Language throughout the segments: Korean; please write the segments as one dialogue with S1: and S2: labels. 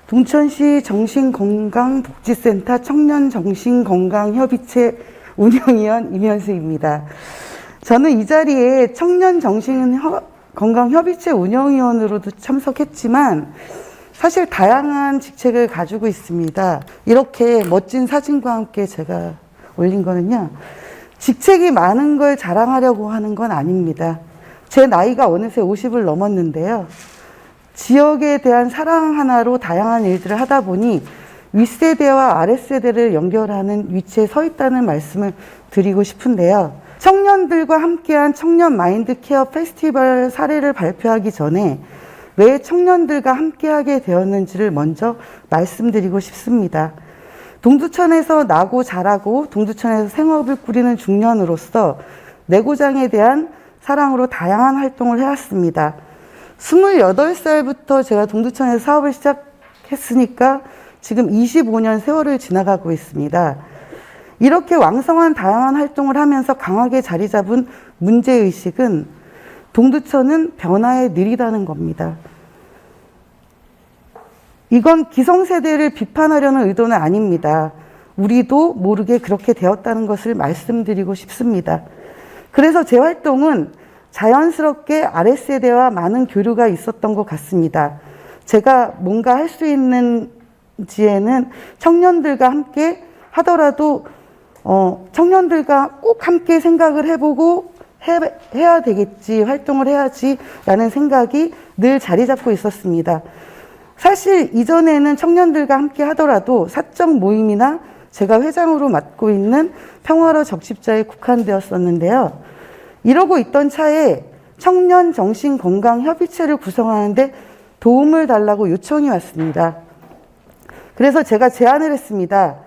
S1: 동천시 정신건강복지센터 청년정신건강협의체 운영위원 임현수입니다. 저는 이 자리에 청년정신건강협의체 운영위원으로도 참석했지만 사실 다양한 직책을 가지고 있습니다. 이렇게 멋진 사진과 함께 제가 올린 거는요, 직책이 많은 걸 자랑하려고 하는 건 아닙니다. 제 나이가 어느새 50을 넘었는데요. 지역에 대한 사랑 하나로 다양한 일들을 하다 보니 윗세대와 아랫세대를 연결하는 위치에 서 있다는 말씀을 드리고 싶은데요. 청년들과 함께한 청년 마인드 케어 페스티벌 사례를 발표하기 전에 왜 청년들과 함께하게 되었는지를 먼저 말씀드리고 싶습니다. 동두천에서 나고 자라고 동두천에서 생업을 꾸리는 중년으로서 내고장에 대한 사랑으로 다양한 활동을 해왔습니다. 28살부터 제가 동두천에서 사업을 시작했으니까 지금 25년 세월을 지나가고 있습니다. 이렇게 왕성한 다양한 활동을 하면서 강하게 자리 잡은 문제의식은 동두천은 변화에 느리다는 겁니다. 이건 기성세대를 비판하려는 의도는 아닙니다. 우리도 모르게 그렇게 되었다는 것을 말씀드리고 싶습니다. 그래서 제 활동은 자연스럽게 아랫세대와 많은 교류가 있었던 것 같습니다. 제가 뭔가 할 수 있는지에는 청년들과 함께 하더라도 청년들과 꼭 함께 생각을 해보고 해야 되겠지, 활동을 해야지 라는 생각이 늘 자리 잡고 있었습니다. 사실 이전에는 청년들과 함께 하더라도 사적 모임이나 제가 회장으로 맡고 있는 평화로 적십자에 국한되었었는데요. 이러고 있던 차에 청년정신건강협의체를 구성하는데 도움을 달라고 요청이 왔습니다. 그래서 제가 제안을 했습니다.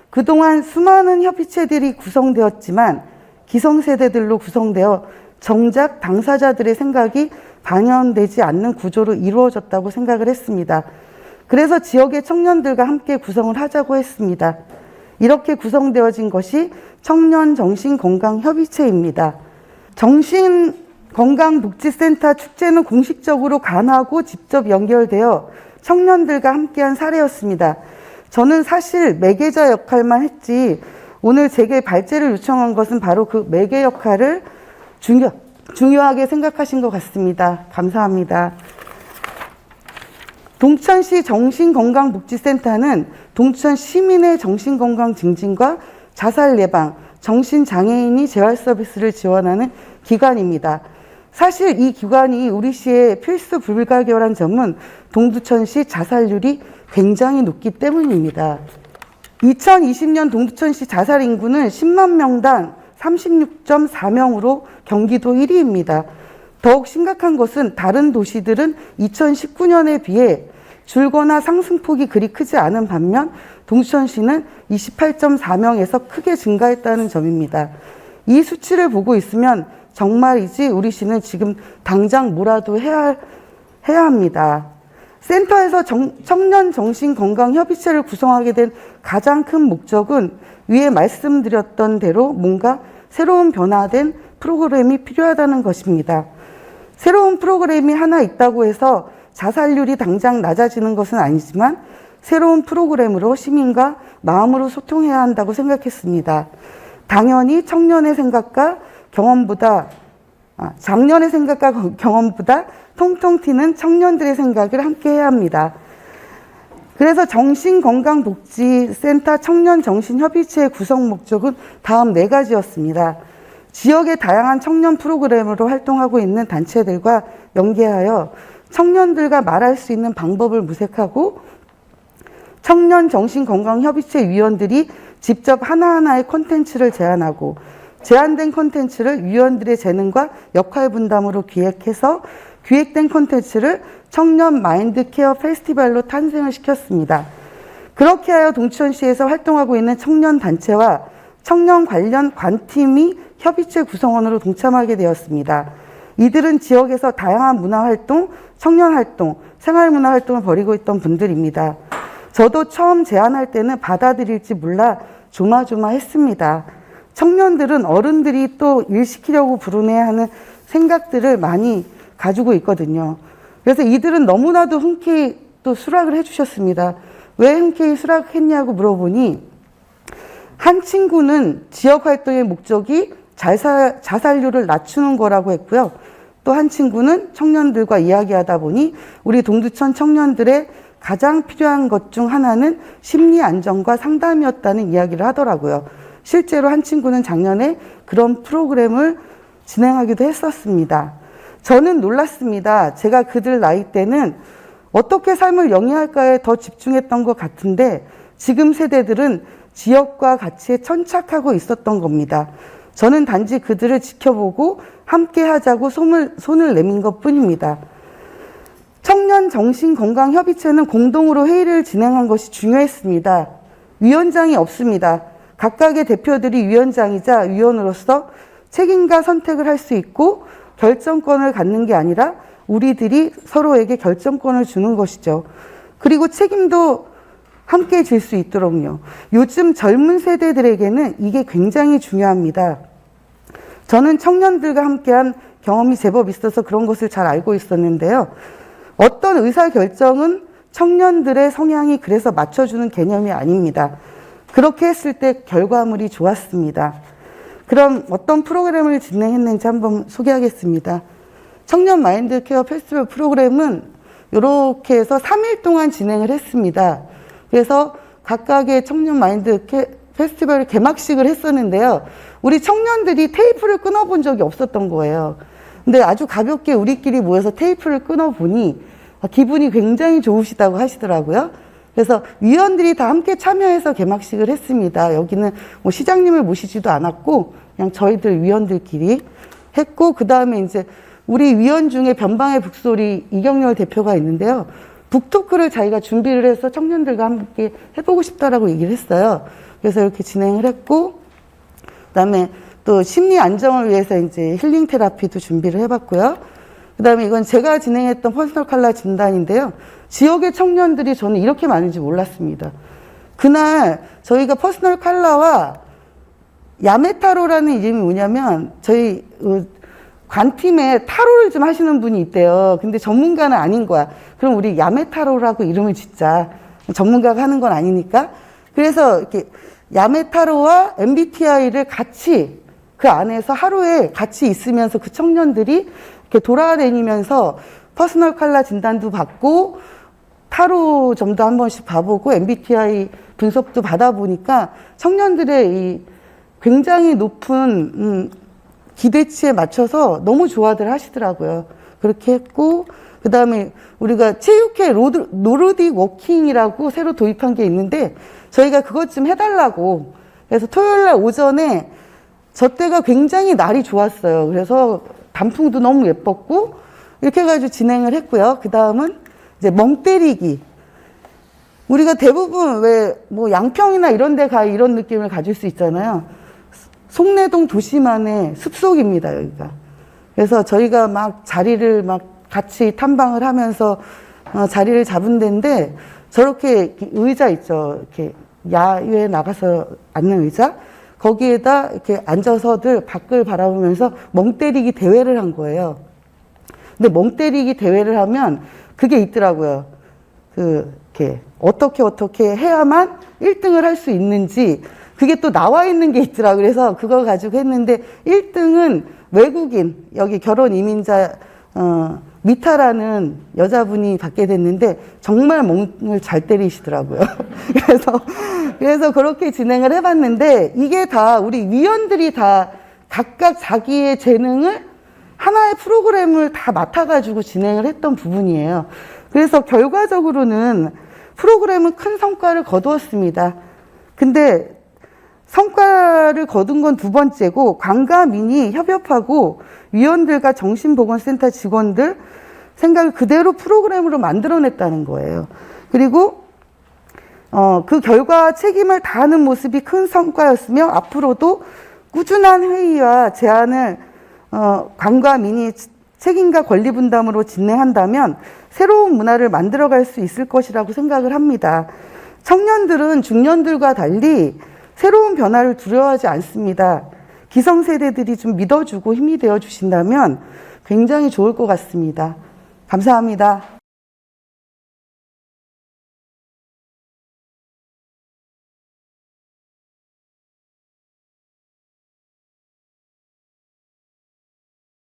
S1: 그동안 수많은 협의체들이 구성되었지만 기성세대들로 구성되어 정작 당사자들의 생각이 반영되지 않는 구조로 이루어졌다고 생각을 했습니다. 그래서 지역의 청년들과 함께 구성을 하자고 했습니다. 이렇게 구성되어진 것이 청년정신건강협의체입니다. 정신건강복지센터 축제는 공식적으로 간하고 직접 연결되어 청년들과 함께한 사례였습니다. 저는 사실 매개자 역할만 했지 오늘 제게 발제를 요청한 것은 바로 그 매개 역할을 중요하게 생각하신 것 같습니다. 감사합니다. 동천시 정신건강복지센터는 동천 시민의 정신건강 증진과 자살 예방, 정신장애인이 재활 서비스를 지원하는 기관입니다. 사실 이 기관이 우리 시의 필수 불가결한 점은 동두천시 자살률이 굉장히 높기 때문입니다. 2020년 동두천시 자살 인구는 10만 명당 36.4명으로 경기도 1위입니다. 더욱 심각한 것은 다른 도시들은 2019년에 비해 줄거나 상승폭이 그리 크지 않은 반면 동두천시는 28.4명에서 크게 증가했다는 점입니다. 이 수치를 보고 있으면 정말이지 우리 시는 지금 당장 뭐라도 해야 합니다. 센터에서 청년정신건강협의체를 구성하게 된 가장 큰 목적은 위에 말씀드렸던 대로 뭔가 새로운 변화된 프로그램이 필요하다는 것입니다. 새로운 프로그램이 하나 있다고 해서 자살률이 당장 낮아지는 것은 아니지만 새로운 프로그램으로 시민과 마음으로 소통해야 한다고 생각했습니다. 당연히 청년의 생각과 작년의 생각과 경험보다 통통 튀는 청년들의 생각을 함께 해야 합니다. 그래서 정신건강복지센터 청년정신협의체의 구성 목적은 다음 4가지였습니다. 지역의 다양한 청년 프로그램으로 활동하고 있는 단체들과 연계하여 청년들과 말할 수 있는 방법을 모색하고 청년정신건강협의체 위원들이 직접 하나하나의 콘텐츠를 제안하고 제안된 콘텐츠를 위원들의 재능과 역할 분담으로 기획해서 기획된 콘텐츠를 청년 마인드 케어 페스티벌로 탄생을 시켰습니다. 그렇게 하여 동천시에서 활동하고 있는 청년 단체와 청년 관련 관팀이 협의체 구성원으로 동참하게 되었습니다. 이들은 지역에서 다양한 문화활동, 청년활동, 생활문화활동을 벌이고 있던 분들입니다. 저도 처음 제안할 때는 받아들일지 몰라 조마조마했습니다. 청년들은 어른들이 또 일 시키려고 부르네 하는 생각들을 많이 가지고 있거든요. 그래서 이들은 너무나도 흔쾌히 또 수락을 해주셨습니다. 왜 흔쾌히 수락했냐고 물어보니 한 친구는 지역활동의 목적이 자살률을 낮추는 거라고 했고요. 또 한 친구는 청년들과 이야기하다 보니 우리 동두천 청년들의 가장 필요한 것 중 하나는 심리 안정과 상담이었다는 이야기를 하더라고요. 실제로 한 친구는 작년에 그런 프로그램을 진행하기도 했었습니다. 저는 놀랐습니다. 제가 그들 나이 때는 어떻게 삶을 영위할까에 더 집중했던 것 같은데 지금 세대들은 지역과 가치에 천착하고 있었던 겁니다. 저는 단지 그들을 지켜보고 함께 하자고 손을 내민 것 뿐입니다. 청년정신건강협의체는 공동으로 회의를 진행한 것이 중요했습니다. 위원장이 없습니다. 각각의 대표들이 위원장이자 위원으로서 책임과 선택을 할 수 있고 결정권을 갖는 게 아니라 우리들이 서로에게 결정권을 주는 것이죠. 그리고 책임도 함께 질 수 있도록요. 요즘 젊은 세대들에게는 이게 굉장히 중요합니다. 저는 청년들과 함께한 경험이 제법 있어서 그런 것을 잘 알고 있었는데요. 어떤 의사결정은 청년들의 성향이 그래서 맞춰주는 개념이 아닙니다. 그렇게 했을 때 결과물이 좋았습니다. 그럼 어떤 프로그램을 진행했는지 한번 소개하겠습니다. 청년 마인드 케어 페스티벌 프로그램은 이렇게 해서 3일 동안 진행을 했습니다. 그래서 각각의 청년 마인드 페스티벌 개막식을 했었는데요. 우리 청년들이 테이프를 끊어본 적이 없었던 거예요. 근데 아주 가볍게 우리끼리 모여서 테이프를 끊어보니 기분이 굉장히 좋으시다고 하시더라고요. 그래서 위원들이 다 함께 참여해서 개막식을 했습니다. 여기는 뭐 시장님을 모시지도 않았고 그냥 저희들 위원들끼리 했고, 그 다음에 이제 우리 위원 중에 변방의 북소리 이경렬 대표가 있는데요. 북토크를 자기가 준비를 해서 청년들과 함께 해보고 싶다라고 얘기를 했어요. 그래서 이렇게 진행을 했고, 그 다음에 또 심리 안정을 위해서 이제 힐링 테라피도 준비를 해봤고요. 그 다음에 이건 제가 진행했던 퍼스널 컬러 진단인데요. 지역의 청년들이 저는 이렇게 많은지 몰랐습니다. 그날 저희가 퍼스널 컬러와 야메타로라는 이름이 뭐냐면 저희 관팀에 타로를 좀 하시는 분이 있대요. 근데 전문가는 아닌 거야. 그럼 우리 야메타로라고 이름을 짓자. 전문가가 하는 건 아니니까. 그래서 이렇게 야메타로와 MBTI를 같이 그 안에서 하루에 같이 있으면서 그 청년들이 이렇게 돌아다니면서 퍼스널 컬러 진단도 받고 타로점도 한 번씩 봐보고 MBTI 분석도 받아보니까 청년들의 이 굉장히 높은 기대치에 맞춰서 너무 좋아들 하시더라고요. 그렇게 했고, 그 다음에 우리가 체육회 노르딕 워킹이라고 새로 도입한 게 있는데 저희가 그것 좀 해달라고. 그래서 토요일 날 오전에 저 때가 굉장히 날이 좋았어요. 그래서 단풍도 너무 예뻤고 이렇게 해가지고 진행을 했고요. 그 다음은 이제 멍 때리기. 우리가 대부분 왜 뭐 양평이나 이런 데 가 이런 느낌을 가질 수 있잖아요. 송내동 도시만의 숲속입니다, 여기가. 그래서 저희가 막 자리를 막 같이 탐방을 하면서 자리를 잡은 데인데 저렇게 의자 있죠. 이렇게 야외에 나가서 앉는 의자. 거기에다 이렇게 앉아서들 밖을 바라보면서 멍 때리기 대회를 한 거예요. 근데 멍 때리기 대회를 하면 그게 있더라고요. 이렇게 어떻게 해야만 1등을 할 수 있는지 그게 또 나와 있는 게 있더라고요. 그래서 그거 가지고 했는데 1등은 외국인, 여기 결혼 이민자, 미타라는 여자분이 받게 됐는데 정말 멍을 잘 때리시더라고요. 그래서 그렇게 진행을 해봤는데 이게 다 우리 위원들이 다 각각 자기의 재능을 하나의 프로그램을 다 맡아가지고 진행을 했던 부분이에요. 그래서 결과적으로는 프로그램은 큰 성과를 거두었습니다. 근데 성과를 거둔 건 두 번째고 관가민이 협업하고 위원들과 정신보건센터 직원들 생각을 그대로 프로그램으로 만들어냈다는 거예요. 그리고 그 결과 책임을 다하는 모습이 큰 성과였으며 앞으로도 꾸준한 회의와 제안을 관가민이 책임과 권리 분담으로 진행한다면 새로운 문화를 만들어갈 수 있을 것이라고 생각을 합니다. 청년들은 중년들과 달리 새로운 변화를 두려워하지 않습니다. 기성세대들이 좀 믿어주고 힘이 되어 주신다면 굉장히 좋을 것 같습니다. 감사합니다.